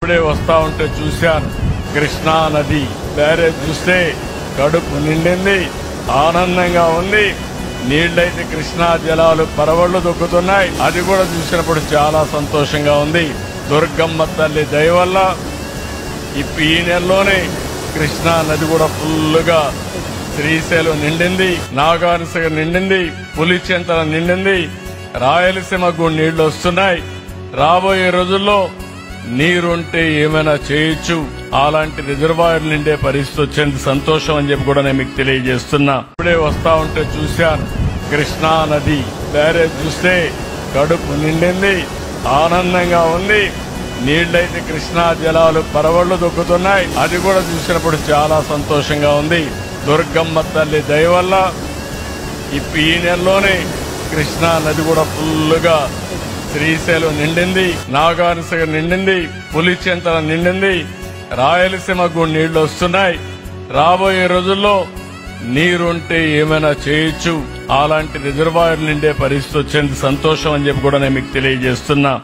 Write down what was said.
ఇప్పుడే వస్తా ఉంటే చూశాను. కృష్ణా నది బ్యారేజ్ చూస్తే కడుపు నిండింది, ఆనందంగా ఉంది. నీళ్లైతే కృష్ణా జలాలు పరవళ్లు దొక్కుతున్నాయి. అది కూడా చూసినప్పుడు చాలా సంతోషంగా ఉంది. దుర్గమ్మ తల్లి దయ వల్ల ఈ నెలలోనే కృష్ణా నది కూడా ఫుల్లుగా శ్రీశైలం నిండింది, నాగార్జున నిండింది, పులిచెంతల నిండింది, రాయలసీమకు నీళ్లు వస్తున్నాయి. రాబోయే రోజుల్లో నీరుంటే ఏమైనా చేయొచ్చు. అలాంటి రిజర్వాయర్ నిండే పరిస్థితి వచ్చేందుకు సంతోషం అని చెప్పి కూడా నేను మీకు తెలియజేస్తున్నా. ఇప్పుడే వస్తా ఉంటే చూశాను. కృష్ణా నది బ్యారేజ్ చూస్తే కడుపు నిండింది, ఆనందంగా ఉంది. నీళ్లైతే కృష్ణా జలాలు పరవళ్లు దొక్కుతున్నాయి. అది కూడా చూసినప్పుడు చాలా సంతోషంగా ఉంది. దుర్గమ్మ తల్లి దయ వల్ల ఈ నెలలోనే కృష్ణా నది కూడా ఫుల్లుగా శ్రీశైలం నిండింది, నాగార్జున నిండింది, పులిచెంతల నిండింది, రాయలసీమకు నీళ్లు వస్తున్నాయి. రాబోయే రోజుల్లో నీరుంటే ఏమైనా చేయొచ్చు. అలాంటి రిజర్వాయర్ నిండే పరిస్థితి వచ్చేందుకు సంతోషం అని చెప్పి కూడా నేను మీకు తెలియజేస్తున్నా.